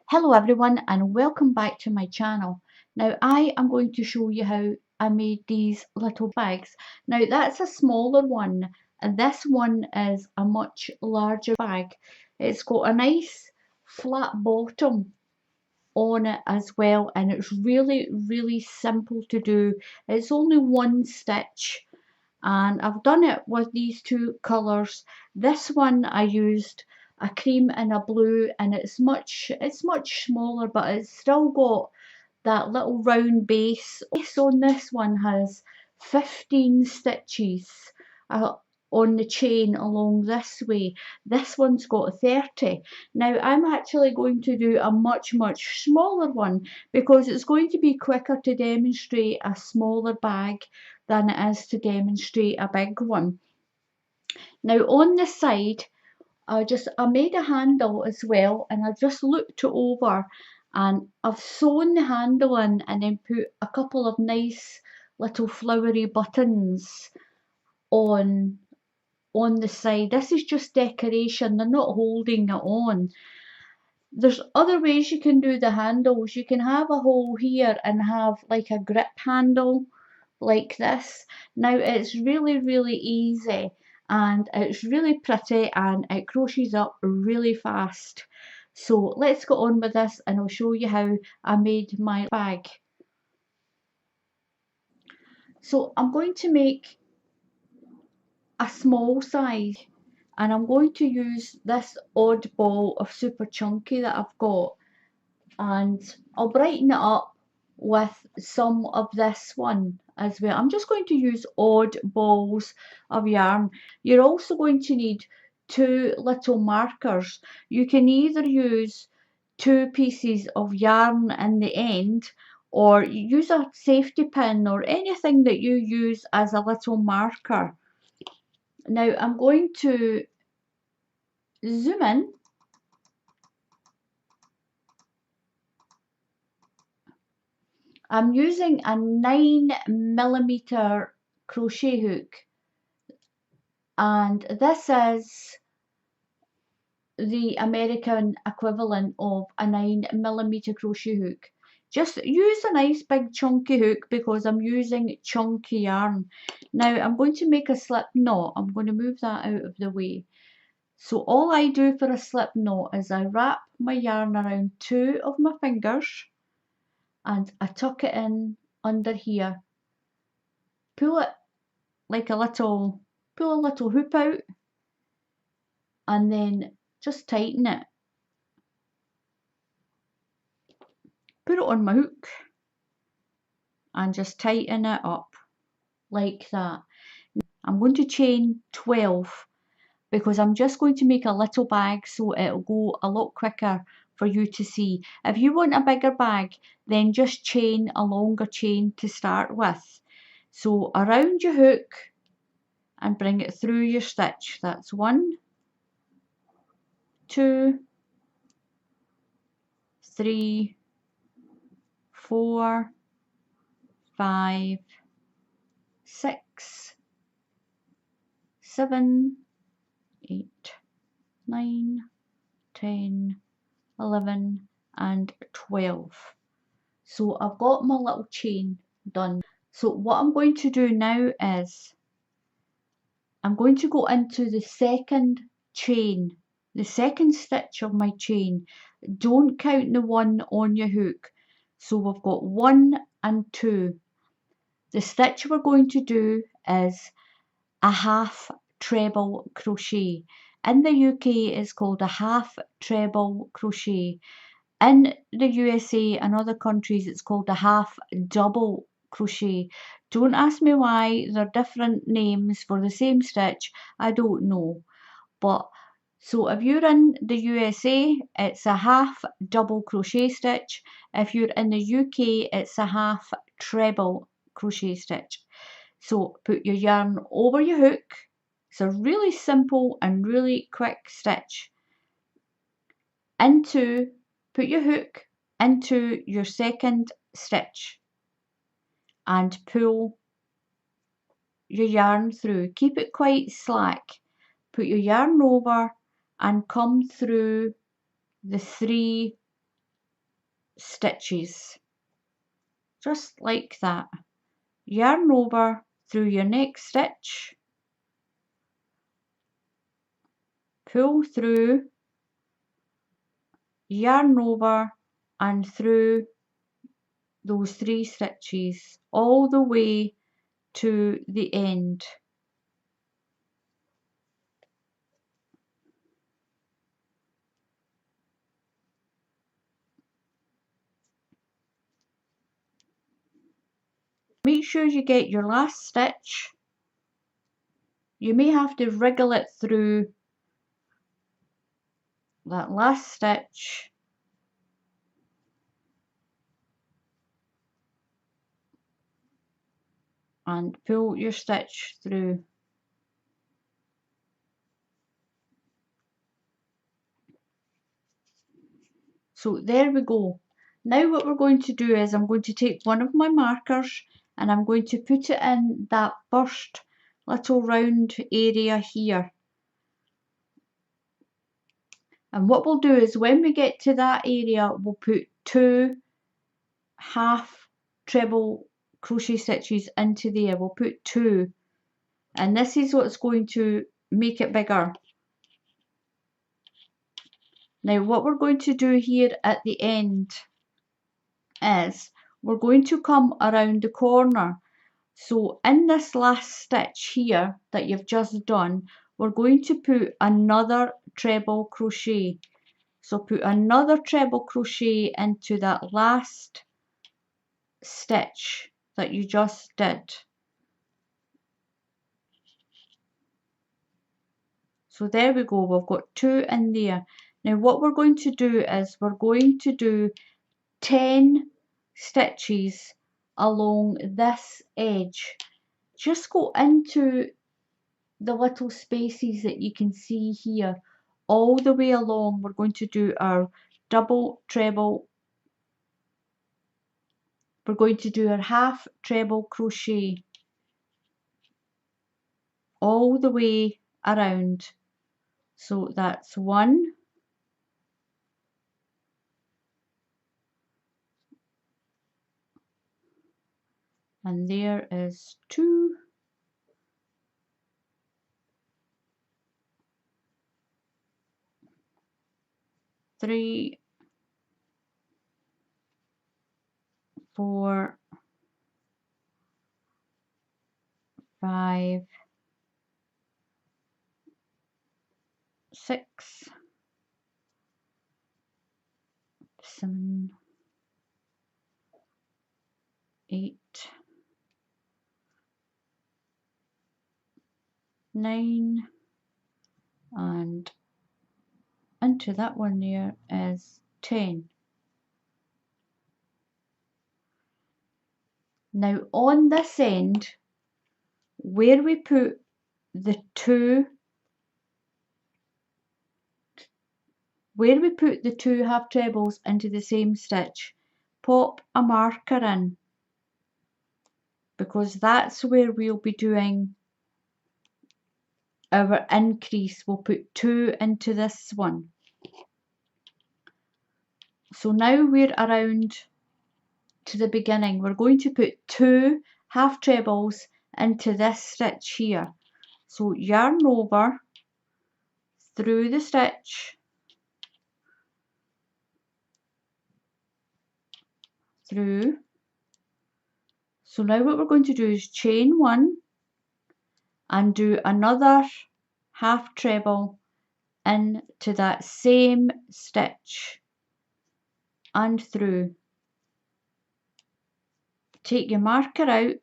Hello everyone and welcome back to my channel. Now I am going to show you how I made these little bags. Now that's a smaller one and this one is a much larger bag. It's got a nice flat bottom on it as well, and it's really simple to do. It's only one stitch and I've done it with these two colours. This one I used a cream and a blue, and it's much smaller, but it's still got that little round base. Base on this one has 15 stitches uh, on the chain along this way. This one's got 30. Now I'm actually going to do a much smaller one because it's going to be quicker to demonstrate a smaller bag than it is to demonstrate a big one. Now on the side I made a handle as well, and I just looked it over and I've sewn the handle in and then put a couple of nice little flowery buttons on the side. This is just decoration, they're not holding it on. There's other ways you can do the handles. You can have a hole here and have like a grip handle like this. Now it's really easy and it's really pretty and it crochets up really fast. So let's get on with this and I'll show you how I made my bag. So I'm going to make a small size and I'm going to use this odd ball of super chunky that I've got, and I'll brighten it up with some of this one as well. I'm just going to use odd balls of yarn. You're also going to need two little markers. You can either use two pieces of yarn in the end, or use a safety pin or anything that you use as a little marker. Now I'm going to zoom in. I'm using a 9mm crochet hook, and this is the American equivalent of a 9mm crochet hook. Just use a nice big chunky hook because I'm using chunky yarn. Now I'm going to make a slip knot. I'm going to move that out of the way. So all I do for a slip knot is I wrap my yarn around two of my fingers and I tuck it in under here. Pull it like pull a little hoop out and then just tighten it. Put it on my hook and just tighten it up like that. I'm going to chain 12 because I'm just going to make a little bag so it'll go a lot quicker for you to see. If you want a bigger bag, then just chain a longer chain to start with. So around your hook and bring it through your stitch. That's 1, 2, 3, 4, 5, 6, 7, 8, 9, 10, 11 and 12. So I've got my little chain done. So what I'm going to do now is I'm going to go into the second chain, the second stitch of my chain. Don't count the one on your hook. So we've got 1 and 2. The stitch we're going to do is a half treble crochet. In the UK it's called a half treble crochet. In the USA and other countries it's called a half double crochet. Don't ask me why they're different names for the same stitch. I don't know. But so if you're in the USA it's a half double crochet stitch. If you're in the UK it's a half treble crochet stitch. So put your yarn over your hook. It's a really simple and really quick stitch. Put your hook into your second stitch and pull your yarn through. Keep it quite slack. Put your yarn over and come through the 3 stitches, just like that. Yarn over through your next stitch, pull through, yarn over and through those 3 stitches all the way to the end. Make sure you get your last stitch. You may have to wriggle it through that last stitch and pull your stitch through. So there we go. Now what we're going to do is I'm going to take one of my markers and I'm going to put it in that first little round area here. And what we'll do is when we get to that area, we'll put 2 half treble crochet stitches into there. We'll put 2. And this is what's going to make it bigger. Now what we're going to do here at the end is we're going to come around the corner. So in this last stitch here that you've just done, we're going to put another treble crochet. So put another treble crochet into that last stitch that you just did. So there we go, we've got 2 in there. Now what we're going to do is we're going to do 10 stitches along this edge. Just go into the little spaces that you can see here all the way along. We're going to do our double treble, we're going to do our half treble crochet all the way around. So that's 1, and there is 2, 3, 4, 5, 6, 7, 8, 9, and into that one there is 10. Now on this end, where we put the 2 half trebles into the same stitch, pop a marker in, because that's where we'll be doing our increase. We'll put 2 into this one. So now we're around to the beginning. We're going to put 2 half trebles into this stitch here. So yarn over through the stitch, through. So now what we're going to do is chain 1 and do another half treble into that same stitch and through. Take your marker out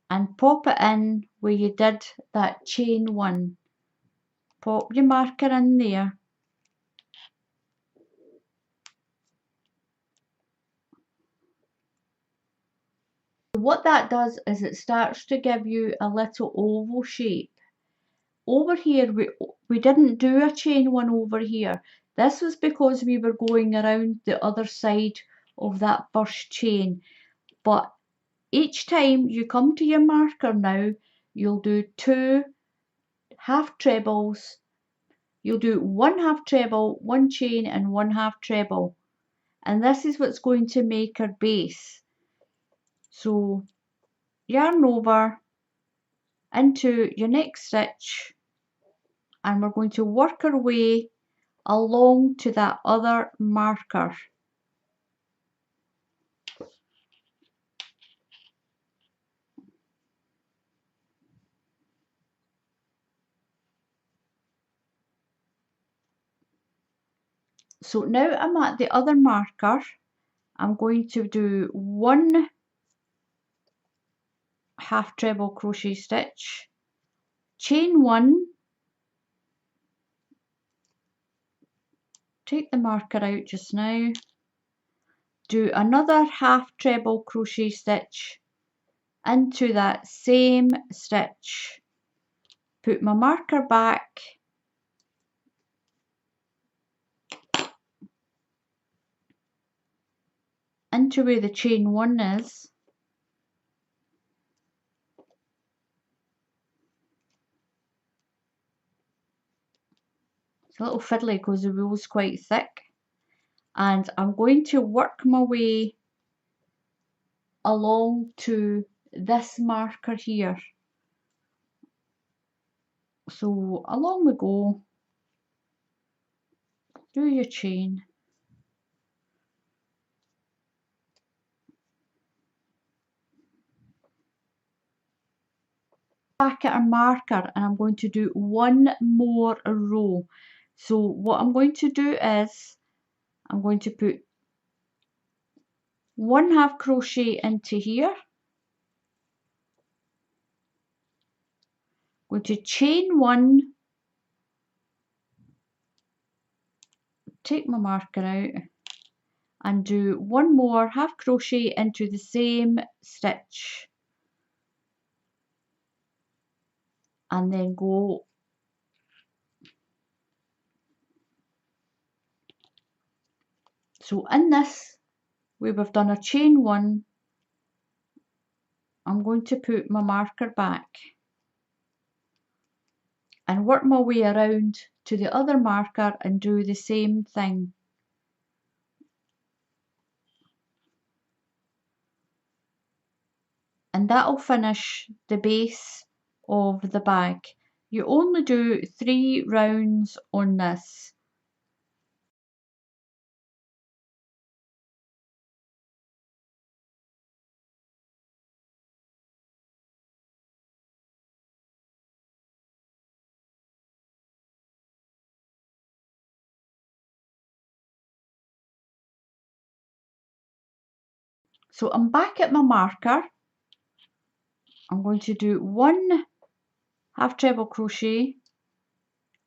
and pop it in where you did that chain 1. Pop your marker in there. What that does is it starts to give you a little oval shape. Over here we didn't do a chain 1 over here. This was because we were going around the other side of that first chain. But each time you come to your marker now, you'll do 2 half trebles. You'll do 1 half treble, 1 chain and 1 half treble. and this is what's going to make our base. So yarn over into your next stitch, and we're going to work our way along to that other marker. So now I'm at the other marker. I'm going to do 1 half treble crochet stitch, chain 1, take the marker out just now, do another half treble crochet stitch into that same stitch, put my marker back, into where the chain 1 is, it's a little fiddly because the wool's quite thick, and I'm going to work my way along to this marker here. So along we go, do your chain, back at our marker, and I'm going to do 1 more row. So what I'm going to do is I'm going to put 1 half crochet into here, going to chain 1, take my marker out, and do 1 more half crochet into the same stitch, and then go so in this where we've done a chain 1, I'm going to put my marker back and work my way around to the other marker and do the same thing. And that'll finish the base of the bag. You only do 3 rounds on this. So I'm back at my marker. I'm going to do 1 half treble crochet,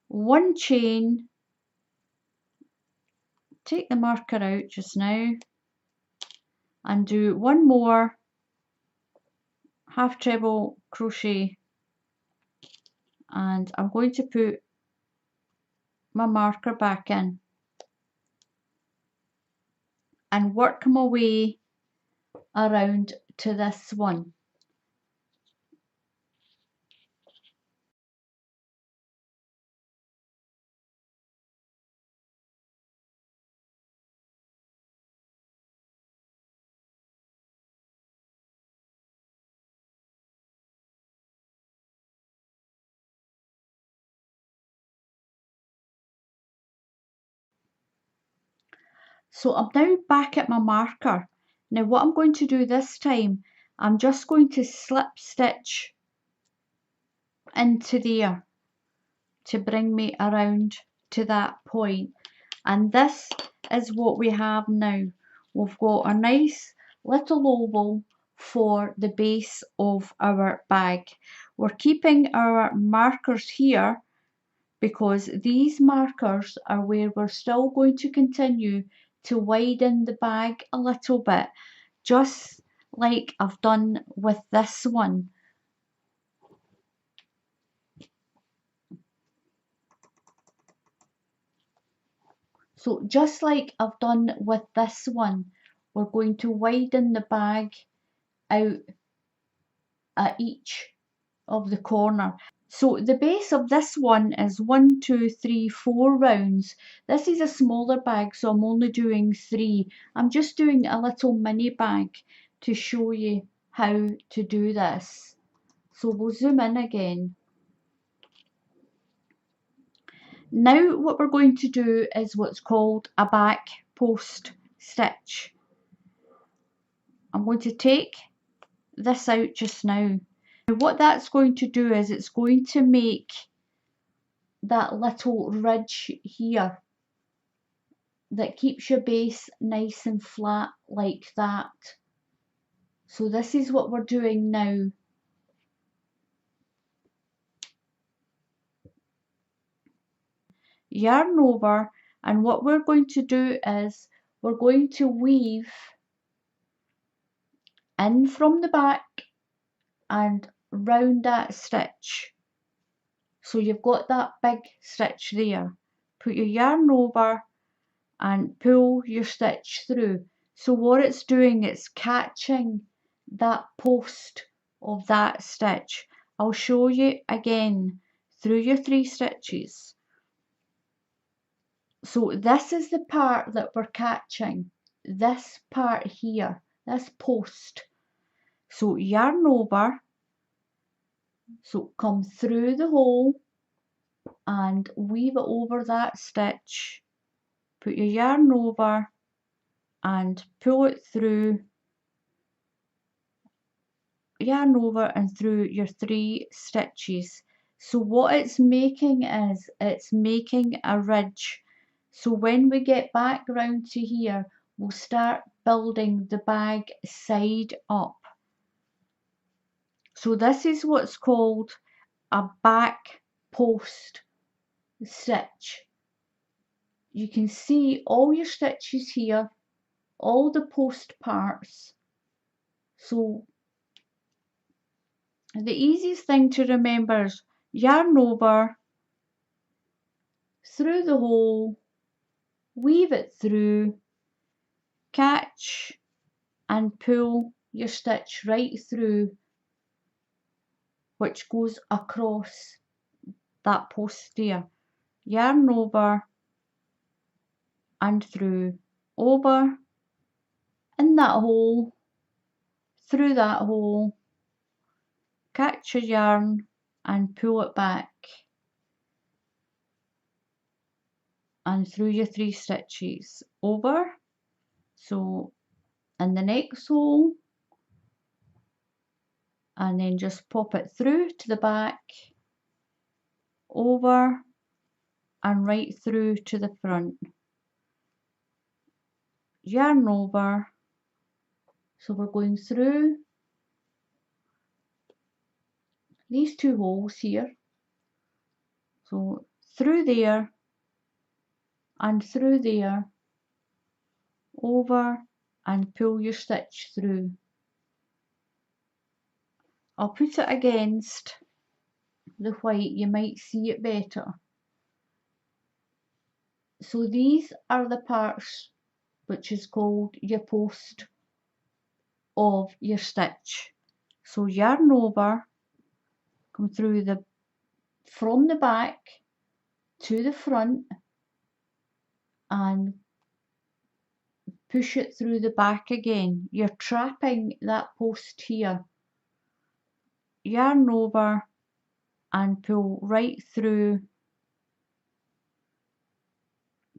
1 chain, take the marker out just now, and do 1 more half treble crochet, and I'm going to put my marker back in and work my way around to this one. So I'm now back at my marker. Now what I'm going to do this time, I'm just going to slip stitch into there to bring me around to that point. And this is what we have now. We've got a nice little oval for the base of our bag. We're keeping our markers here because these markers are where we're still going to continue to widen the bag a little bit, just like I've done with this one. So just like I've done with this one, we're going to widen the bag out at each of the corner. So the base of this one is 1, 2, 3, 4 rounds. This is a smaller bag, so I'm only doing 3. I'm just doing a little mini bag to show you how to do this. So we'll zoom in again. Now what we're going to do is what's called a back post stitch. I'm going to take this out just now. Now what that's going to do is it's going to make that little ridge here that keeps your base nice and flat like that. So this is what we're doing now. Yarn over, and what we're going to do is we're going to weave in from the back and round that stitch. So you've got that big stitch there. Put your yarn over and pull your stitch through. So what it's doing, it's catching that post of that stitch. I'll show you again through your 3 stitches. So this is the part that we're catching, this part here, this post. So yarn over, so come through the hole and weave it over that stitch. Put your yarn over and pull it through, yarn over and through your 3 stitches. So what it's making is it's making a ridge. So when we get back round to here, we'll start building the bag side up. So this is what's called a back post stitch. You can see all your stitches here, all the post parts. So the easiest thing to remember is yarn over, through the hole, weave it through, catch and pull your stitch right through, which goes across that post there. Yarn over and through, over in that hole, through that hole, catch your yarn and pull it back and through your 3 stitches, over, so in the next hole, and then just pop it through to the back, over and right through to the front. Yarn over, so we're going through these 2 holes here, so through there and through there, over and pull your stitch through. I'll put it against the white, you might see it better. So these are the parts which is called your post of your stitch. So yarn over, come through the from the back to the front and push it through the back again. You're trapping that post here. Yarn over and pull right through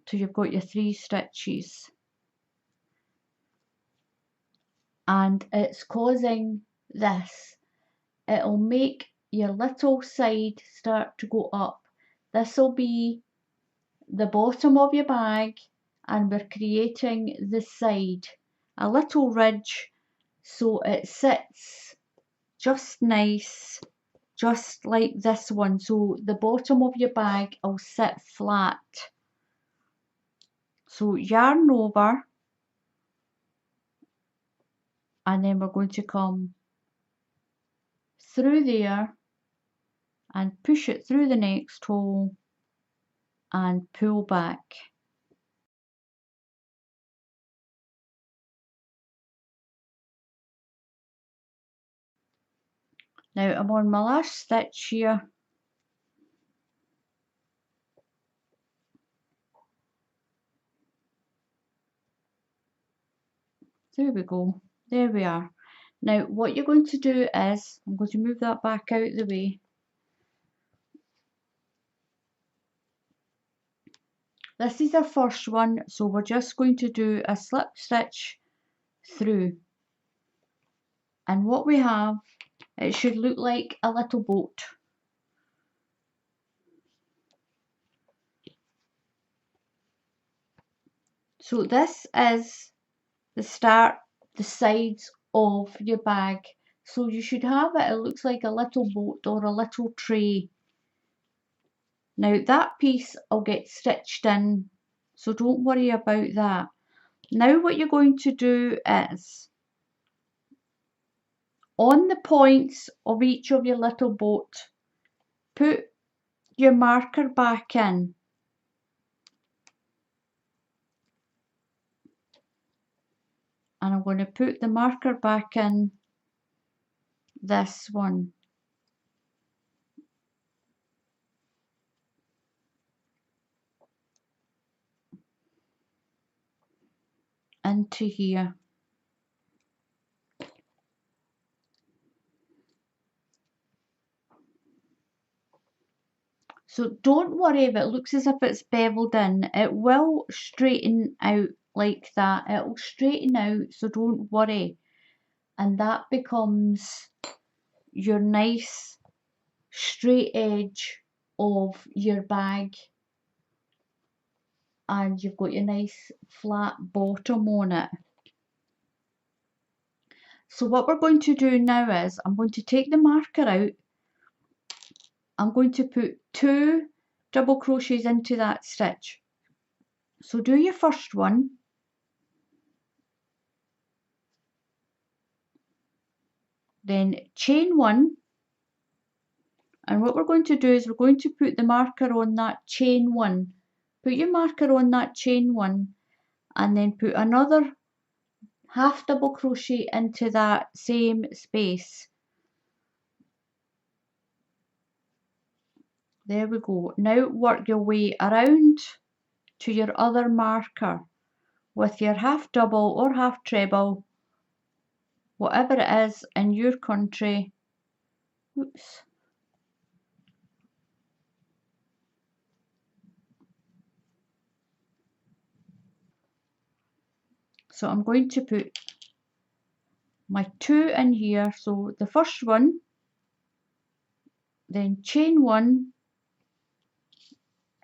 till you've got your 3 stitches. And it's causing this. It'll make your little side start to go up. This will be the bottom of your bag and we're creating the side, a little ridge, so it sits just nice, just like this one. So the bottom of your bag will sit flat. So yarn over and then we're going to come through there and push it through the next hole and pull back. Now I'm on my last stitch here. There we go. There we are. Now what you're going to do is, I'm going to move that back out the way. This is our first one, so we're just going to do a slip stitch through. And what we have, it should look like a little boat. So this is the start, the sides of your bag. So you should have it, it looks like a little boat or a little tray. Now that piece will get stitched in, so don't worry about that. Now what you're going to do is, on the points of each of your little boat, put your marker back in. And I'm going to put the marker back in this one. Into here. So don't worry if it looks as if it's beveled in. It will straighten out like that. It will straighten out, so don't worry. And that becomes your nice straight edge of your bag. And you've got your nice flat bottom on it. So what we're going to do now is, I'm going to take the marker out. I'm going to put 2 double crochets into that stitch. So do your first one. Then chain 1. And what we're going to do is we're going to put the marker on that chain 1. Put your marker on that chain 1 and then put another half double crochet into that same space. There we go. Now work your way around to your other marker with your half double or half treble, whatever it is in your country. Oops. So I'm going to put my 2 in here. So the first one, then chain 1.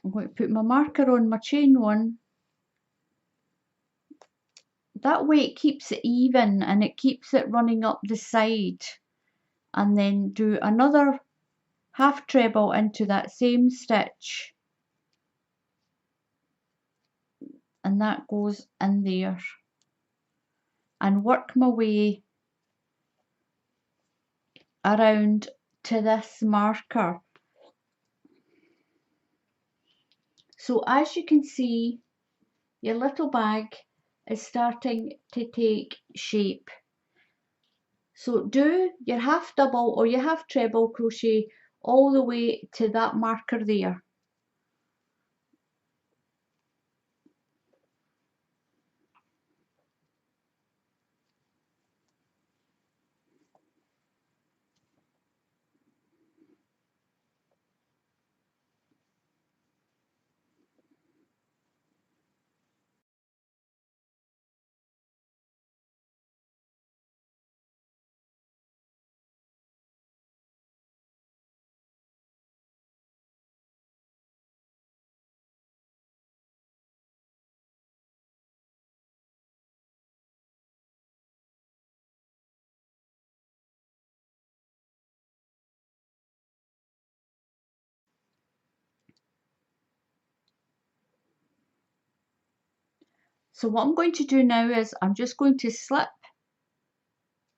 I'm going to put my marker on my chain 1. That way it keeps it even and it keeps it running up the side. And then do another half treble into that same stitch. And that goes in there. And work my way around to this marker. So as you can see, your little bag is starting to take shape. So do your half double or your half treble crochet all the way to that marker there. So what I'm going to do now is I'm just going to slip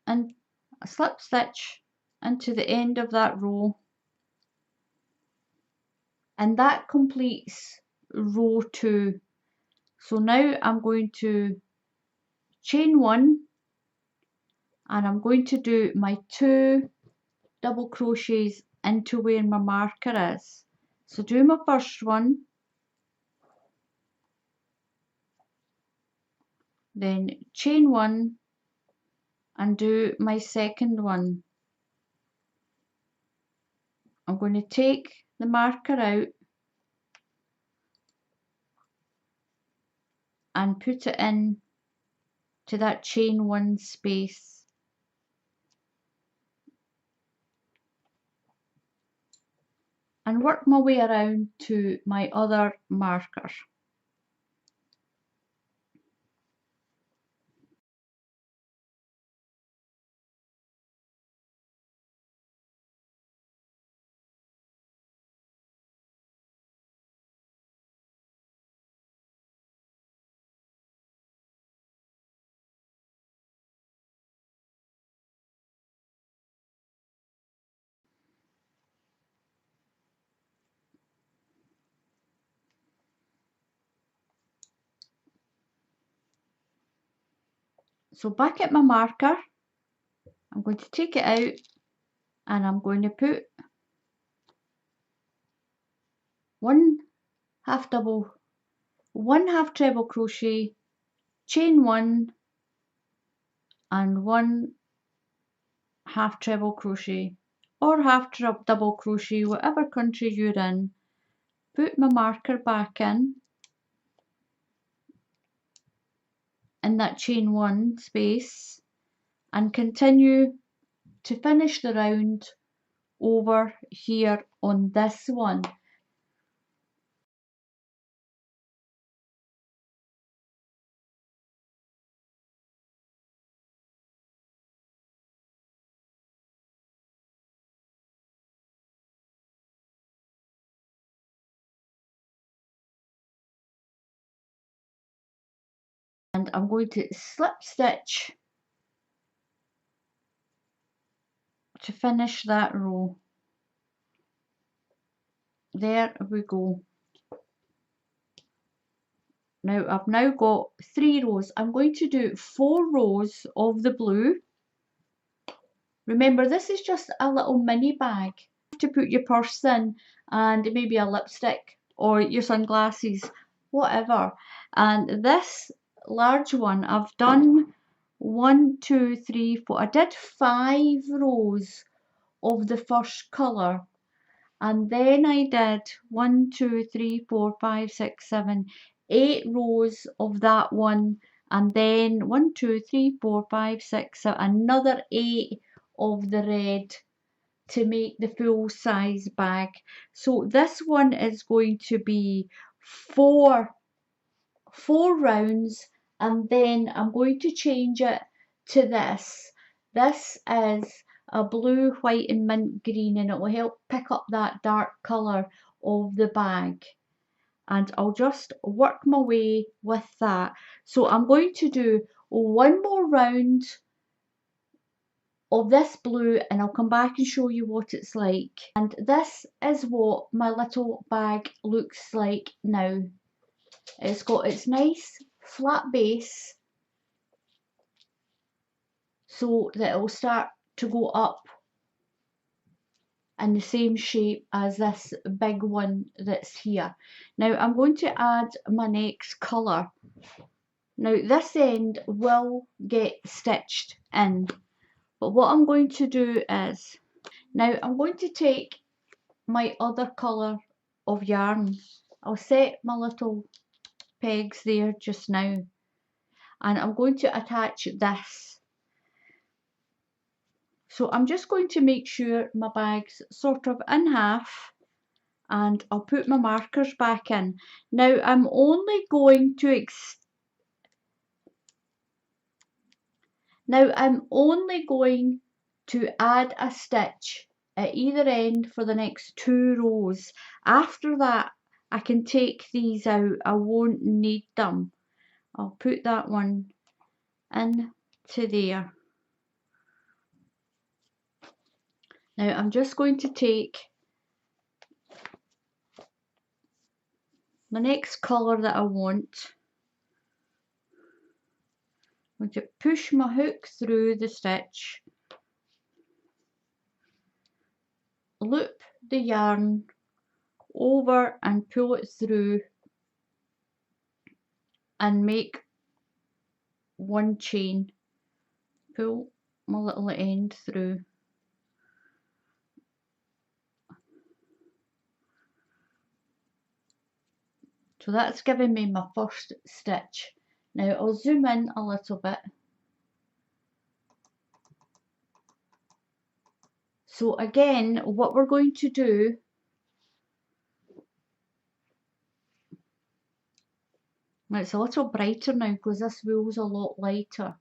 and a slip stitch into the end of that row, and that completes row 2. So now I'm going to chain 1 and I'm going to do my 2 double crochets into where my marker is. So do my first one, then chain one and do my second one. I'm going to take the marker out and put it in to that chain one space. And work my way around to my other marker. So back at my marker, I'm going to take it out and I'm going to put one half treble crochet, chain one and one half treble crochet or half double crochet, whatever country you're in. Put my marker back in that chain one space and continue to finish the round over here on this one. And I'm going to slip stitch to finish that row. There we go. Now I've now got 3 rows. I'm going to do 4 rows of the blue. Remember, this is just a little mini bag to put your purse in and maybe a lipstick or your sunglasses, whatever. And this large one, I've done 1, 2, 3, 4. I did 5 rows of the first colour. And then I did 1, 2, 3, 4, 5, 6, 7, 8 rows of that one, and then 1, 2, 3, 4, 5, 6, 7, another 8 of the red to make the full size bag. So this one is going to be four rounds, and then I'm going to change it to this. This is a blue, white and mint green, and it will help pick up that dark colour of the bag. And I'll just work my way with that. So I'm going to do one more round of this blue and I'll come back and show you what it's like. And this is what my little bag looks like now. It's got its nice flat base so that it will start to go up in the same shape as this big one that's here. Now I'm going to add my next colour. Now this end will get stitched in, but what I'm going to do is, now I'm going to take my other colour of yarn. I'll set my little pegs there just now, and I'm going to attach this. So I'm just going to make sure my bag's sort of in half, and I'll put my markers back in. Now I'm only going to add a stitch at either end for the next 2 rows. After that I can take these out, I won't need them. I'll put that one in to there. Now I'm just going to take the next colour that I want. I'm going to push my hook through the stitch loop the yarn over and pull it through and make one chain. Pull my little end through. So that's giving me my first stitch. Now I'll zoom in a little bit. So again, what we're going to do, now it's a little brighter now because this wool's a lot lighter.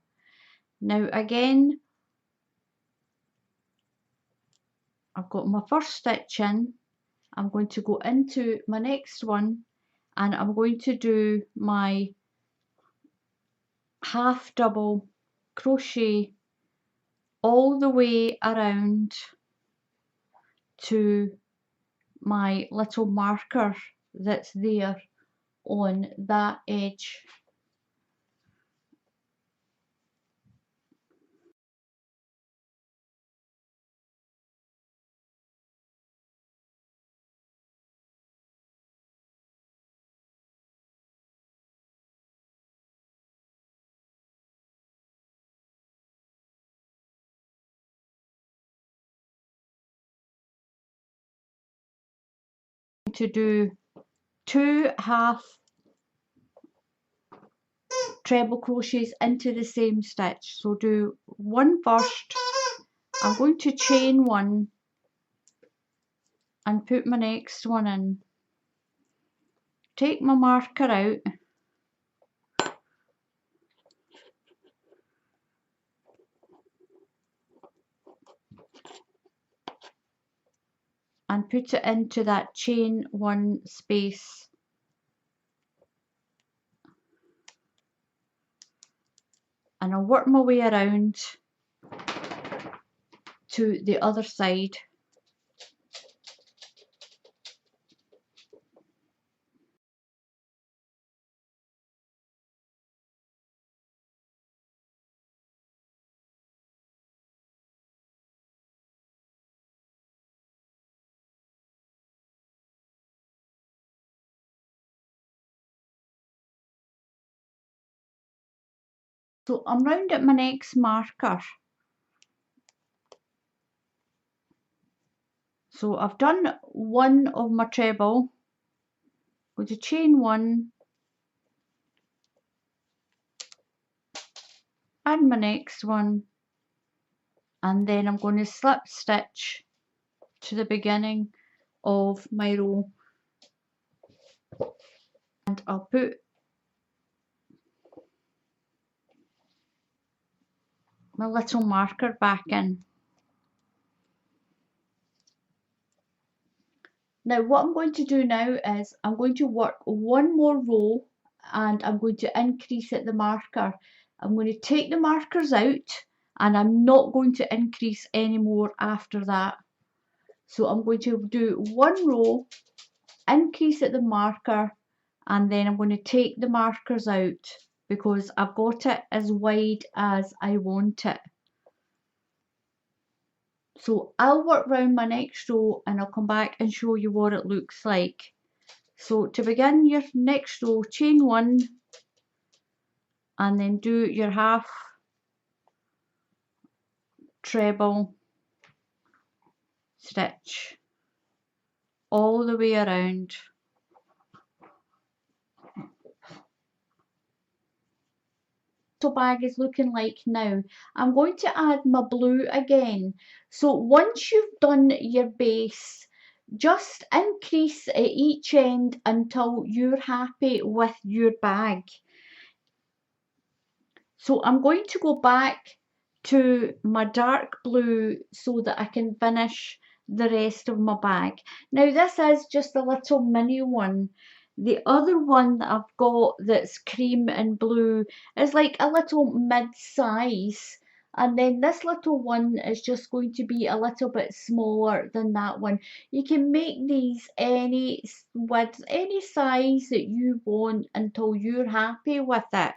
Now again, I've got my first stitch in. I'm going to go into my next one and I'm going to do my half double crochet all the way around to my little marker that's there on that edge. To do 2 half treble crochets into the same stitch. So do one first. I'm going to chain one and put my next one in. Take my marker out and put it into that chain one space. And I'll work my way around to the other side. So I'm round at my next marker. So I've done one of my treble. Going to chain one and my next one, and then I'm going to slip stitch to the beginning of my row, and I'll put my little marker back in. Now what I'm going to do now is I'm going to work one more row and I'm going to increase at the marker. I'm going to take the markers out and I'm not going to increase anymore after that. So I'm going to do one row, increase at the marker, and then I'm going to take the markers out because I've got it as wide as I want it. So I'll work round my next row and I'll come back and show you what it looks like. So to begin your next row, chain one and then do your half treble stitch all the way around. Bag is looking like now. I'm going to add my blue again. So once you've done your base, just increase at each end until you're happy with your bag. So I'm going to go back to my dark blue so that I can finish the rest of my bag. Now this is just a little mini one. The other one that I've got that's cream and blue is like a little mid-size. And then this little one is just going to be a little bit smaller than that one. You can make these any width, any size that you want until you're happy with it.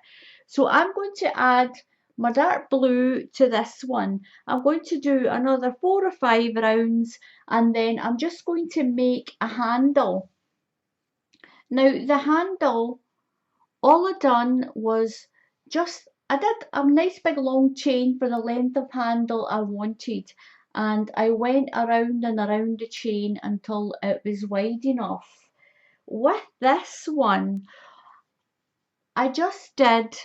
So I'm going to add my dark blue to this one. I'm going to do another 4 or 5 rounds, and then I'm just going to make a handle. Now the handle, all I done was I did a nice big long chain for the length of handle I wanted, and I went around and around the chain until it was wide enough. With this one, I just did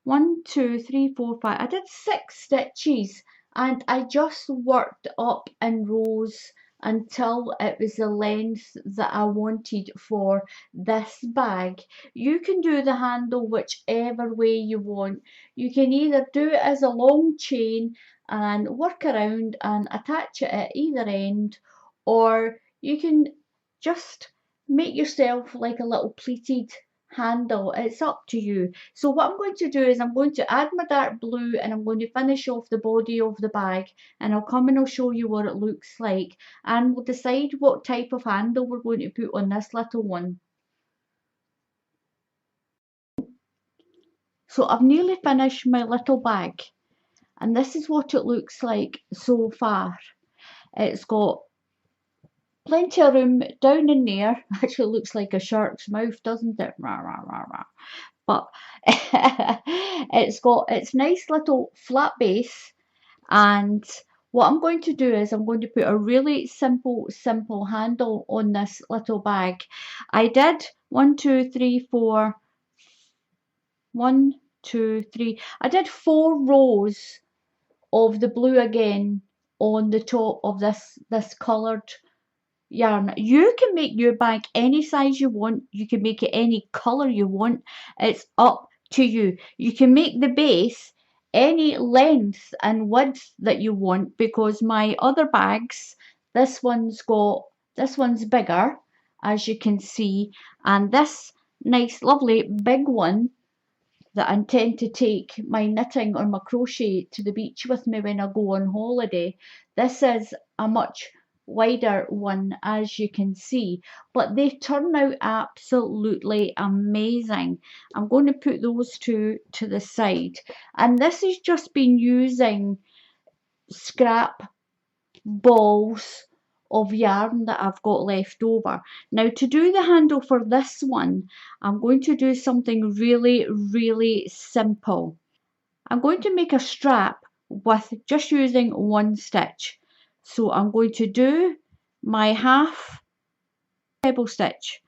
1, 2, 3, 4, 5. I did 6 stitches, and I just worked up in rows until it was the length that I wanted for this bag. You can do the handle whichever way you want. You can either do it as a long chain and work around and attach it at either end, or you can just make yourself like a little pleated handle. It's up to you. So what I'm going to do is I'm going to add my dark blue, and I'm going to finish off the body of the bag, and I'll come and I'll show you what it looks like, and we'll decide what type of handle we're going to put on this little one. So I've nearly finished my little bag, and this is what it looks like so far. It's got plenty of room down in there. Actually looks like a shark's mouth, doesn't it? Rah, rah, rah, rah. But it's got its nice little flat base, and what I'm going to do is I'm going to put a really simple handle on this little bag. I did 1, 2, 3, 4, 1, 2, 3. I did 4 rows of the blue again on the top of this coloured yarn. You can make your bag any size you want. You can make it any colour you want. It's up to you. You can make the base any length and width that you want, because my other bags, this one's bigger, as you can see, and this nice lovely big one that I intend to take my knitting or my crochet to the beach with me when I go on holiday. This is a much wider one, as you can see, but they turn out absolutely amazing. I'm going to put those two to the side, and this has just been using scrap balls of yarn that I've got left over. Now, to do the handle for this one, I'm going to do something really simple. I'm going to make a strap with just using 1 stitch. So I'm going to do my half treble stitch.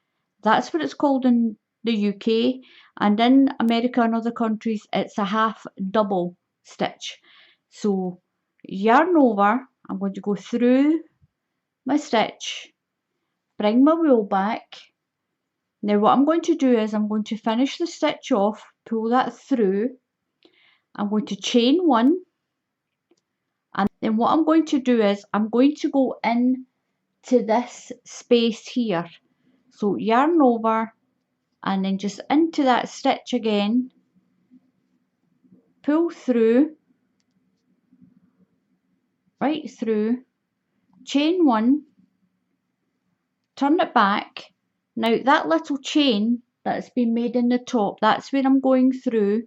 That's what it's called in the UK, and in America and other countries it's a half double stitch. So yarn over, I'm going to go through my stitch, bring my wool back. Now what I'm going to do is I'm going to finish the stitch off, pull that through, I'm going to chain 1, and then what I'm going to do is I'm going to go in to this space here. So yarn over, and then just into that stitch again, pull through, right through, chain 1, turn it back. Now that little chain that's been made in the top, that's where I'm going through.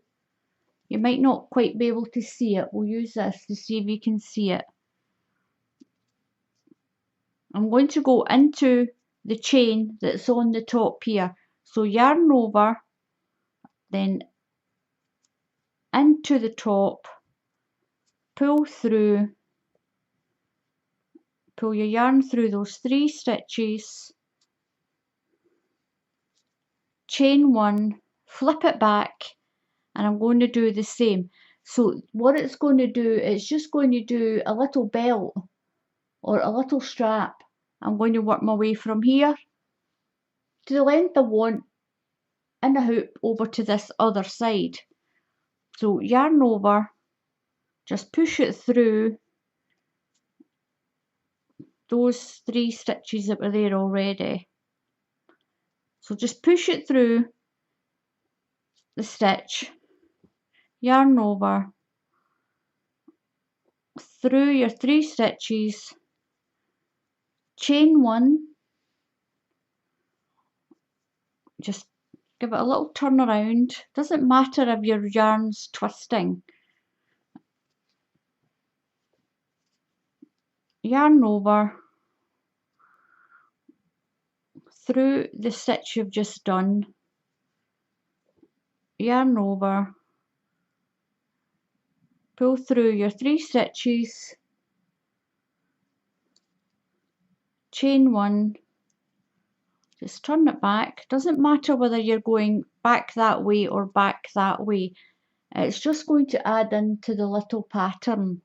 You might not quite be able to see it. We'll use this to see if you can see it. I'm going to go into the chain that's on the top here. So yarn over, then into the top, pull through, pull your yarn through those 3 stitches, chain 1, flip it back, and I'm going to do the same. So what it's going to do, it's just going to do a little belt or a little strap. I'm going to work my way from here to the length I want in a hoop over to this other side. So yarn over, just push it through those 3 stitches that were there already. So just push it through the stitch, yarn over, through your 3 stitches, chain 1, just give it a little turn around. Doesn't matter if your yarn's twisting. yarn over, through the stitch you've just done, yarn over, pull through your 3 stitches, chain 1, just turn it back. Doesn't matter whether you're going back that way or back that way, it's just going to add into the little pattern.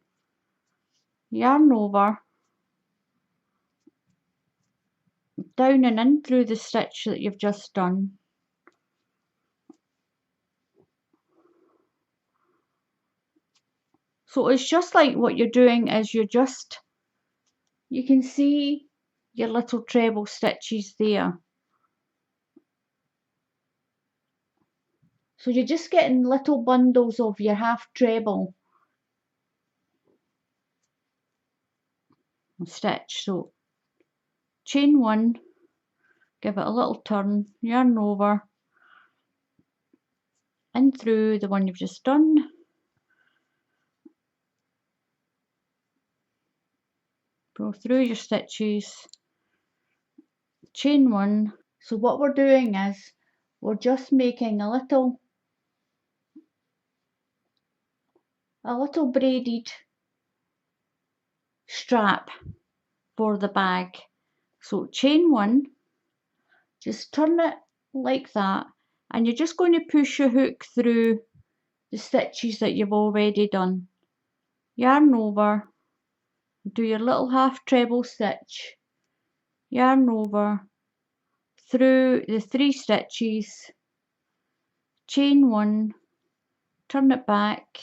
Yarn over, down and in through the stitch that you've just done. So it's just like what you're doing is you can see your little treble stitches there. So you're just getting little bundles of your half treble stitch. So chain 1, give it a little turn, yarn over, in through the one you've just done, pull through your stitches, chain 1. So what we're doing is we're just making a little braided strap for the bag. So chain 1, just turn it like that, and you're just going to push your hook through the stitches that you've already done. Yarn over, do your little half treble stitch, yarn over, through the 3 stitches, chain 1, turn it back,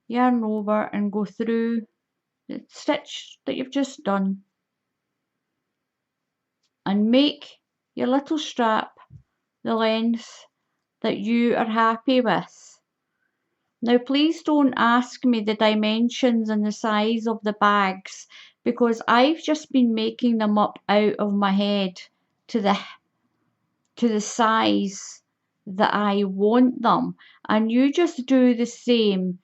yarn over and go through the stitch that you've just done, and make your little strap the length that you are happy with. Now please don't ask me the dimensions and the size of the bags, because I've just been making them up out of my head to the size that I want them, and you just do the same.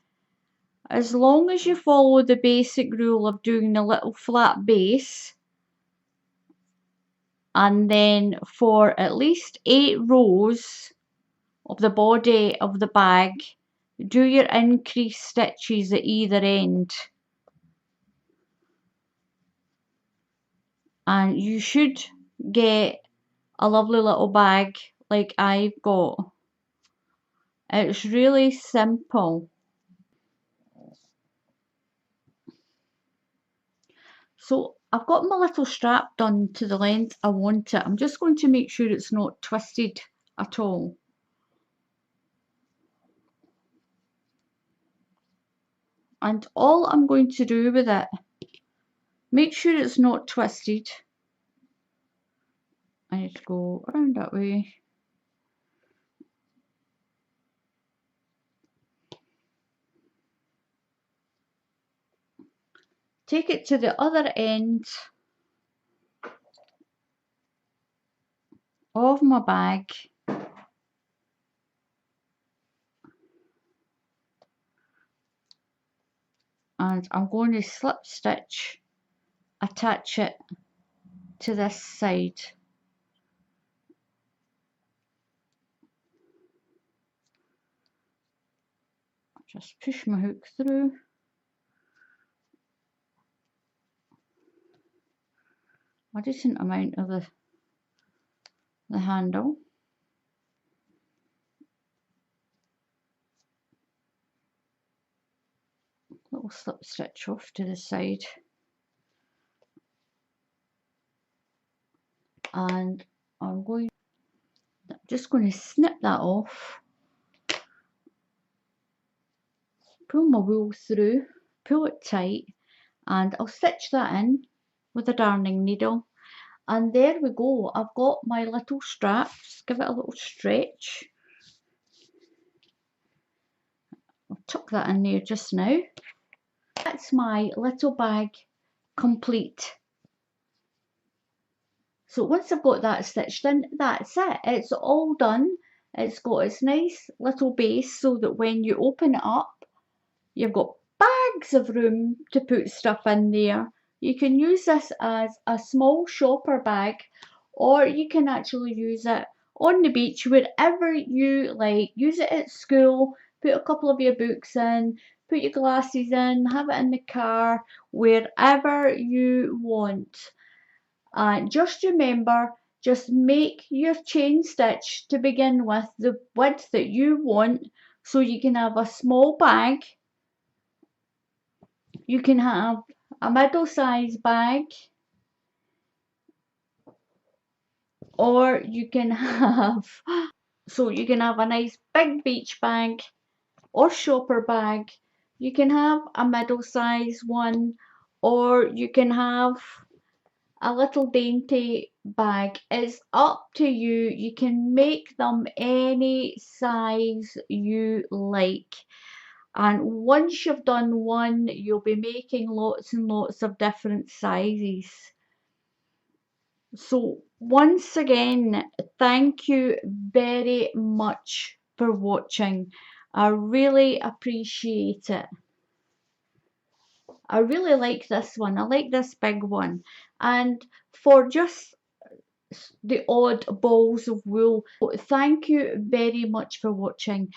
As long as you follow the basic rule of doing the little flat base, and then for at least 8 rows of the body of the bag, do your increase stitches at either end, and you should get a lovely little bag like I've got. It's really simple. So I've got my little strap done to the length I want it. I'm just going to make sure it's not twisted at all. And all I'm going to do with it, make sure it's not twisted. I need to go around that way. Take it to the other end of my bag. And I'm going to slip stitch, attach it to this side. Just push my hook through. A decent amount of the handle. Little slip stitch off to the side. And I'm just going to snip that off. Pull my wool through, pull it tight, and I'll stitch that in with a darning needle. And there we go, I've got my little strap. Just give it a little stretch. I'll tuck that in there just now. That's my little bag complete. So once I've got that stitched in, that's it. It's all done. It's got its nice little base so that when you open it up, you've got bags of room to put stuff in there. You can use this as a small shopper bag, or you can actually use it on the beach, wherever you like. Use it at school, put a couple of your books in, put your glasses in, have it in the car, wherever you want. And just remember, just make your chain stitch to begin with the width that you want, so you can have a small bag, you can have a middle size bag, or you can have you can have a nice big beach bag or shopper bag. You can have a middle size one, or you can have a little dainty bag. It's up to you. You can make them any size you like. And once you've done one, you'll be making lots and lots of different sizes. So once again, thank you very much for watching. I really appreciate it. I really like this one. I like this big one. And for just the odd balls of wool, thank you very much for watching.